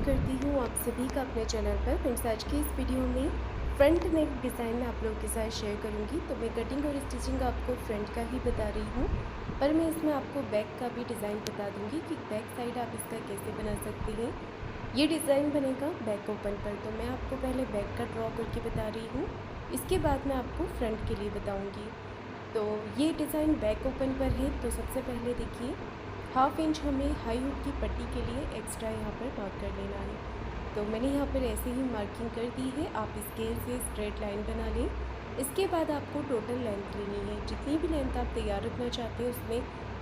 करती हूँ आप सभी का अपने चैनल पर। फ्रेंड्स, आज की इस वीडियो में फ्रंट नेक डिज़ाइन मैं आप लोगों के साथ शेयर करूँगी। तो मैं कटिंग और स्टिचिंग आपको फ्रंट का ही बता रही हूँ, पर मैं इसमें आपको बैक का भी डिज़ाइन बता दूँगी कि बैक साइड आप इसका कैसे बना सकते हैं। ये डिज़ाइन बनेगा बैक ओपन पर, तो मैं आपको पहले बैक का ड्रॉ करके बता रही हूँ, इसके बाद मैं आपको फ्रंट के लिए बताऊँगी। तो ये डिज़ाइन बैक ओपन पर है। तो सबसे पहले देखिए, 1/2 इंच हमें हाई हुक की पट्टी के लिए एक्स्ट्रा यहाँ पर मार्क कर लेना है। तो मैंने यहाँ पर ऐसे ही मार्किंग कर दी है। आप स्केल से स्ट्रेट लाइन बना लें। इसके बाद आपको टोटल लेंथ लेनी है। जितनी भी लेंथ आप तैयार रखना चाहते हैं उसमें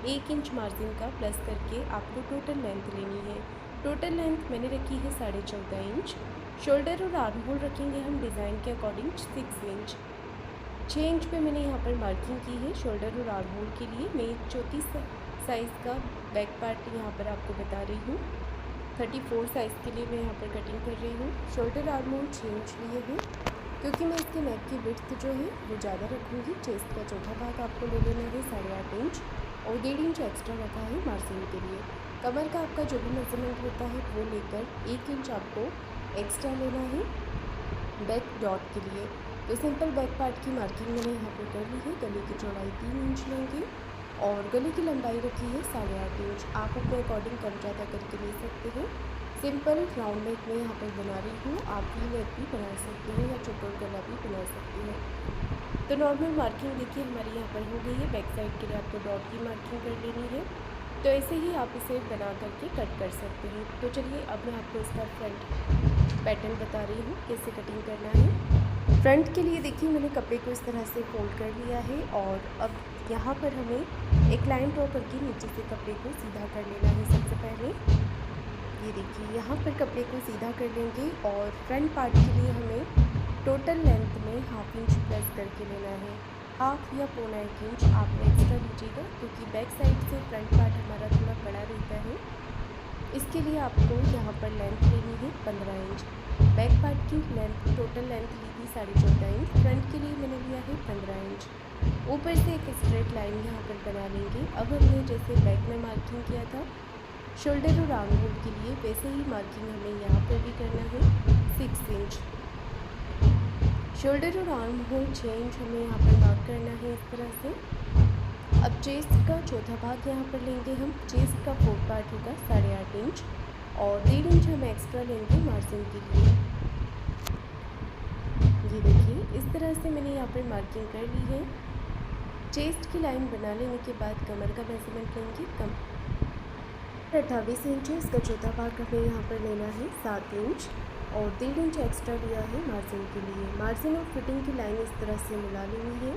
1 इंच मार्जिन का प्लस करके आपको टोटल लेंथ लेनी है। टोटल लेंथ मैंने रखी है 14.5 इंच। शोल्डर और आर्म होल रखेंगे हम डिज़ाइन के अकॉर्डिंग 6 इंच। 6 इंच पे मैंने यहाँ पर मार्किंग की है शोल्डर और आर्म होल के लिए। मैं एक 34 साइज़ का बैक पार्ट यहाँ पर आपको बता रही हूँ। 34 साइज़ के लिए मैं यहाँ पर कटिंग कर रही हूँ। शोल्डर आर्म होल 6 इंच लिए हैं, क्योंकि मैं इसके नेक की विड्थ जो है वो ज़्यादा रखूँगी। चेस्ट का चौथा भाग आपको ले लेना है 8.5 इंच और 1.5 इंच एक्स्ट्रा रखा है मार्जिन के लिए। कमर का आपका जो भी मेजरमेंट होता है वो लेकर 1 इंच आपको एक्स्ट्रा लेना है बैक डॉट के लिए। तो सिंपल बैक पार्ट की मार्किंग मैंने यहाँ पर कर ली है। गले की चौड़ाई 3 इंच लेंगे और गले की लंबाई रखी है 8.5 इंच। आप अपने अकॉर्डिंग कम ज़्यादा करके ले सकते हैं। सिंपल राउंड नेक में यहाँ पर बना रही हूँ, आप वी नेक भी बना सकते हैं या चौकोर गला भी बना सकते हैं। तो नॉर्मल मार्किंग देखिए हमारी यहाँ पर हो गई है। बैक साइड के लिए आपको डॉट की मार्किंग कर लेनी है। तो ऐसे ही आप इसे बना करके कट कर सकते हैं। तो चलिए अब मैं आपको इसका फ्रंट पैटर्न बता रही हूँ कैसे कटिंग करना है। फ्रंट के लिए देखिए मैंने कपड़े को इस तरह से फोल्ड कर लिया है और अब यहाँ पर हमें एक लाइन ड्रॉ करके नीचे से कपड़े को सीधा कर लेना है। सबसे पहले ये देखिए यहाँ पर कपड़े को सीधा कर लेंगे और फ्रंट पार्ट के लिए हमें टोटल लेंथ में 1/2 इंच प्लस करके लेना है। 1/2 या 1.25 इंच आप एक्स्ट्रा लीजिएगा, क्योंकि बैक साइड से फ्रंट पार्ट हमारा थोड़ा बड़ा रहता है। इसके लिए आपको यहाँ पर लेंथ लेनी है 15 इंच। बैक पार्ट की लेंथ टोटल लेंथ ली थी 14.5 इंच। फ्रंट के लिए मैंने लिया है 15 इंच। ऊपर से एक स्ट्रेट लाइन यहाँ पर बना लेंगे। अब हमने जैसे बैक में मार्किंग किया था शोल्डर और आर्म होल के लिए, वैसे ही मार्किंग हमें यहाँ पर भी करना है 6 इंच। शोल्डर और आर्म होल 6 इंच हमें यहाँ पर मार्क करना है इस तरह से। अब चेस्ट का चौथा भाग यहाँ पर लेंगे हम। चेस्ट का फोर्थ पार्ट होगा 8.5 इंच और 1.5 इंच हम एक्स्ट्रा लेंगे मार्जिन के लिए। ये देखिए इस तरह से मैंने यहाँ पर मार्किंग कर ली है। चेस्ट की लाइन बना लेने के बाद कमर का मेजरमेंट लेंगे। 28 इंच है, इसका चौथा भाग हमें यहाँ पर लेना है 7 इंच और 1.5 इंच एक्स्ट्रा लिया है मार्जिन के लिए। मार्जिन और फिटिंग की लाइन इस तरह से मिला लेनी है।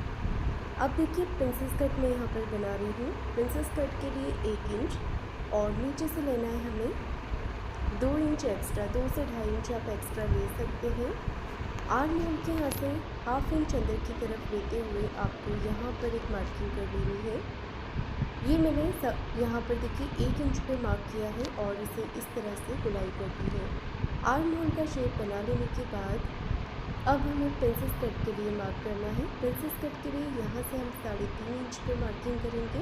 अब देखिए प्रिंसेस कट मैं यहाँ पर बना रही हूँ। प्रिंसेस कट के लिए 1 इंच और नीचे से लेना है हमें 2 इंच एक्स्ट्रा। 2 से 2.5 इंच आप एक्स्ट्रा ले सकते हैं। आर्म होल के यहाँ से 1/2 इंच अंदर की तरफ लेते हुए आपको यहाँ पर एक मार्किंग कर लेनी है। ये मैंने यहाँ पर देखिए 1 इंच पे मार्क किया है और इसे इस तरह से गुलाई कर दी है। आर्म होल का शेप बना लेने के बाद अब हमें प्रिंसेस कट के लिए मार्क करना है। प्रिंसेस कट के लिए यहाँ से हम 3.5 इंच पे मार्किंग करेंगे।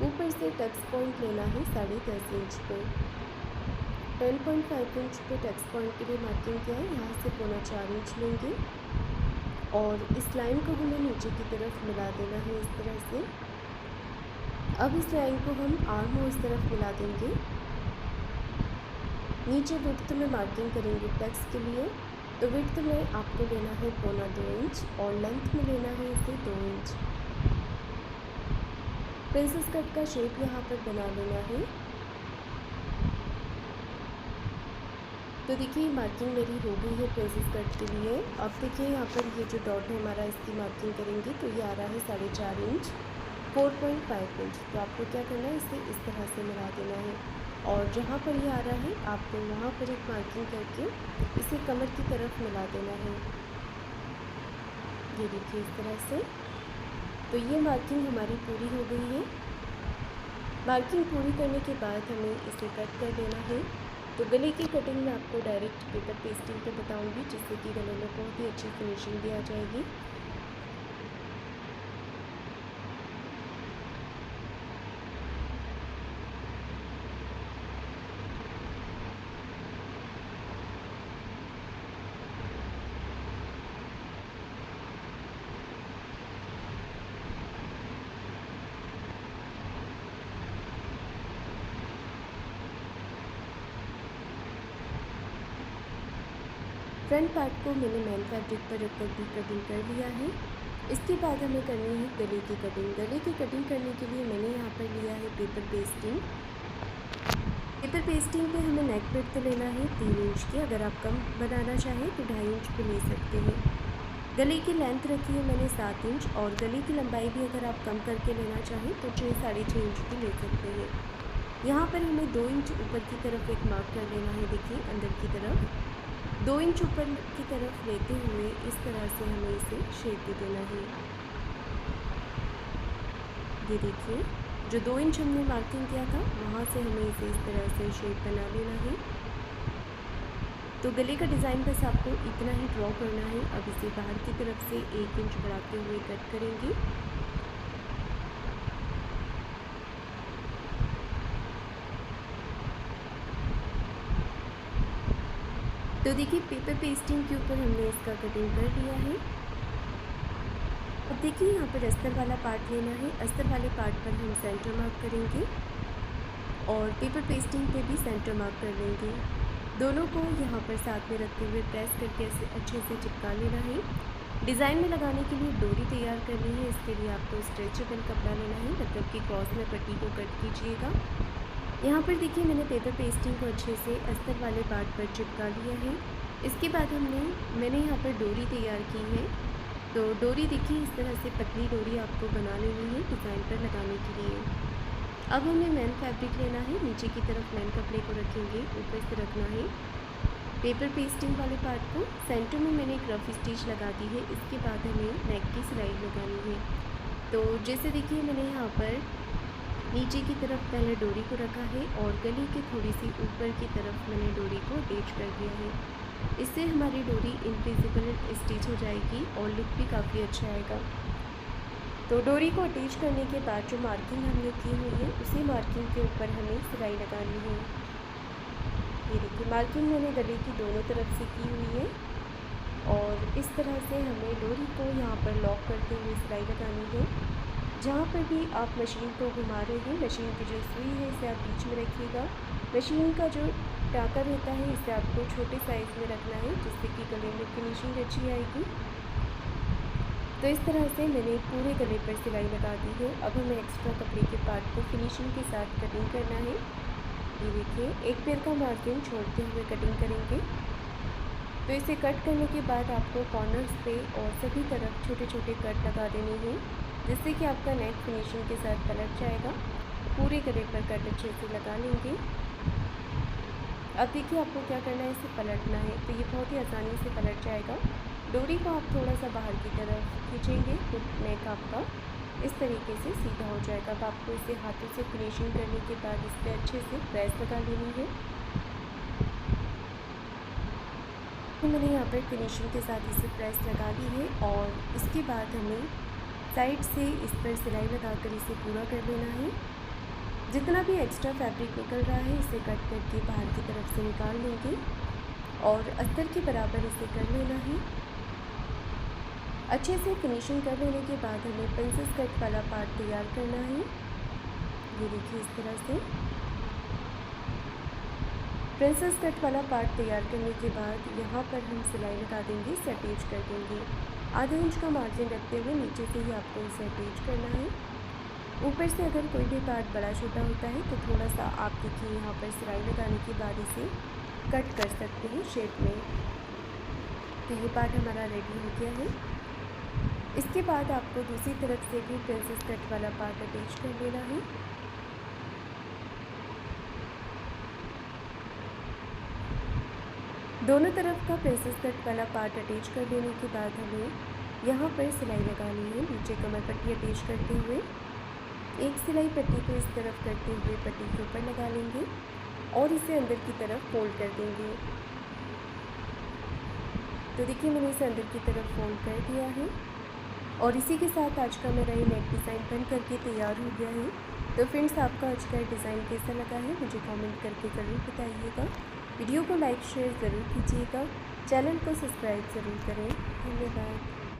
ऊपर से टक्स पॉइंट लेना है 10.5 इंच पे। 10.5 इंच पे टक्स पॉइंट के लिए मार्किंग किया है। यहाँ से 4.25 इंच लेंगे और इस लाइन को हमें नीचे की तरफ मिला देना है इस तरह से। अब इस लाइन को हम आर्म होल इस तरफ मिला देंगे। नीचे विड्थ में मार्किंग करेंगे टक्स के लिए। तो विड्थ में आपको लेना है 1.25 इंच और लेंथ में लेना है इसे 2 इंच। प्रिंसेस कट का शेप यहाँ पर बना लेना है। तो देखिए मार्किंग मेरी हो गई है प्रिंसेस कट के लिए। अब देखिए यहाँ पर ये जो डॉट है हमारा, इसकी मार्किंग करेंगे। तो ये आ रहा है 4.5 इंच, 4.5 इंच। तो आपको क्या करना है, इसे इस तरह से मिला देना है और जहाँ पर ये आ रहा है आपको वहाँ पर एक मार्किंग करके इसे कमर की तरफ मिला देना है। ये देखिए इस तरह से। तो ये मार्किंग हमारी पूरी हो गई है। मार्किंग पूरी करने के बाद हमें इसे कट कर देना है। तो गले की कटिंग मैं आपको डायरेक्ट पेपर पेस्टिंग पे बताऊंगी, जिससे कि गले में बहुत ही अच्छी फिनिशिंग भी आ जाएगी। फ्रंट पार्ट को मैंने मेन फैब्रिक पर रखकर भी कटिंग कर लिया है। इसके बाद हमें करनी है गले की कटिंग। गले की कटिंग करने के लिए मैंने यहाँ पर लिया है पेपर पेस्टिंग। पेपर पेस्टिंग पे हमें नेक विड्थ लेना है 3 इंच की। अगर आप कम बनाना चाहें तो 2.5 इंच पे ले सकते हैं। गले की लेंथ रखी है मैंने 7 इंच और गले की लंबाई भी अगर आप कम करके लेना चाहें तो 6-6.5 इंच की ले सकते हैं। यहाँ पर हमें 2 इंच ऊपर की तरफ एक मार्क कर लेना है। देखिए अंदर की तरफ 2 इंच ऊपर की तरफ लेते हुए इस तरह से हमें इसे शेप दे देना है। ये देखिए जो 2 इंच हमने मार्किंग किया था वहाँ से हमें इसे इस तरह से शेप बना लेना है। तो गले का डिज़ाइन बस आपको इतना ही ड्रॉ करना है। अब इसे बाहर की तरफ से 1 इंच बढ़ाते हुए कट करेंगे। तो देखिए पेपर पेस्टिंग के ऊपर हमने इसका कटिंग कर लिया है। अब देखिए यहाँ पर अस्तर वाला पार्ट लेना है। अस्तर वाले पार्ट पर हम सेंटर मार्क करेंगे और पेपर पेस्टिंग पे भी सेंटर मार्क कर लेंगे। दोनों को यहाँ पर साथ में रखते हुए प्रेस करके ऐसे अच्छे से चिपका लेना है। डिज़ाइन में लगाने के लिए डोरी तैयार करनी है। इसके लिए आपको स्ट्रेचेबल कपड़ा लेना है, मतलब कि क्रॉस में पट्टी को कट कीजिएगा। यहाँ पर देखिए मैंने पेपर पेस्टिंग को अच्छे से अस्तर वाले पार्ट पर चिपका लिया है। इसके बाद मैंने यहाँ पर डोरी तैयार की है। तो डोरी देखिए इस तरह से पतली डोरी आपको बना लेनी है डिज़ाइन पर लगाने के लिए। अब हमें मेन फैब्रिक लेना है। नीचे की तरफ मेन कपड़े को रखेंगे, ऊपर से रखना है पेपर पेस्टिंग वाले पार्ट को। सेंटर में मैंने एक रफ स्टिच लगा दी है। इसके बाद हमें नेक की सिलाई लगानी है। तो जैसे देखिए मैंने यहाँ पर नीचे की तरफ पहले डोरी को रखा है और गले के थोड़ी सी ऊपर की तरफ मैंने डोरी को अटैच कर दिया है। इससे हमारी डोरी इनविजिबल स्टिच हो जाएगी और लुक भी काफ़ी अच्छा आएगा। तो डोरी को अटैच करने के बाद जो मार्किंग हमने की हुई है उसी मार्किंग के ऊपर हमें सिलाई लगानी है। ये देखिए मार्किंग मैंने गले की दोनों तरफ से की हुई है और इस तरह से हमें डोरी को यहाँ पर लॉक करते हुए सिलाई लगानी है। जहाँ पर भी आप मशीन को घुमा रहे हैं, मशीन की जो सुई है इसे आप बीच में रखिएगा। मशीन का जो टाँका रहता है इसे आपको छोटे साइज़ में रखना है, जिससे कि गले में फिनिशिंग अच्छी आएगी। तो इस तरह से मैंने पूरे गले पर सिलाई लगा दी है। अब हमें एक्स्ट्रा कपड़े के पार्ट को फिनिशिंग के साथ कटिंग करना है। ये देखिए एक पैर का मार्जिन छोड़ते हुए कटिंग करेंगे। तो इसे कट करने के बाद आपको कॉर्नर्स पे और सभी तरफ छोटे छोटे कट लगा देने हैं, जिससे कि आपका नेक फिनिशिंग के साथ पलट जाएगा। पूरे गले पर कट अच्छे से लगा लेंगे। अब देखिए आपको क्या करना है, इसे पलटना है। तो ये बहुत ही आसानी से पलट जाएगा। डोरी को आप थोड़ा सा बाहर की तरफ खींचेंगे तो नेक आपका इस तरीके से सीधा हो जाएगा। अब आपको इसे हाथों से फिनिशिंग करने के बाद इस पर अच्छे से प्रेस लगा लेनी है। तो मैंने यहाँ पर फिनिशिंग के साथ इसे प्रेस लगा ली है और इसके बाद हमें साइड से इस पर सिलाई लगाकर इसे पूरा कर लेना है। जितना भी एक्स्ट्रा फैब्रिक निकल रहा है इसे कट करके बाहर की तरफ से निकाल लेंगे और अस्तर के बराबर इसे कर लेना है। अच्छे से फिनिशिंग कर लेने के बाद हमें प्रिंसेस कट वाला पार्ट तैयार करना है। ये देखिए इस तरह से प्रिंसेस कट वाला पार्ट तैयार करने के बाद यहाँ पर हम सिलाई लगा देंगे, इसे अटैच कर देंगे। आधा इंच का मार्जिन रखते हुए नीचे से ही आपको इसे अटैच करना है। ऊपर से अगर कोई भी पार्ट बड़ा छोटा होता है तो थोड़ा सा आप देखिए यहाँ पर सिलाई लगाने के बाद इसे कट कर सकते हैं शेप में। तो ये पार्ट हमारा रेडी हो गया है। इसके बाद आपको दूसरी तरफ से भी प्रिंसेस कट वाला पार्ट अटैच कर लेना है। दोनों तरफ का प्रिंसेस कट वाला पार्ट अटैच कर लेने के बाद हमें यहाँ पर सिलाई लगानी है। नीचे कमर पट्टी अटैच करते हुए एक सिलाई पट्टी को इस तरफ करते हुए पट्टी के ऊपर लगा लेंगे और इसे अंदर की तरफ फोल्ड कर देंगे। तो देखिए मैंने इसे अंदर की तरफ फोल्ड कर दिया है और इसी के साथ आज का मेरा ये नेक डिज़ाइन बन करके तैयार हो गया है। तो फ्रेंड्स आपका आज का डिज़ाइन कैसा लगा है मुझे कमेंट करके ज़रूर बताइएगा। वीडियो को लाइक शेयर ज़रूर कीजिएगा। चैनल को सब्सक्राइब ज़रूर करें। धन्यवाद।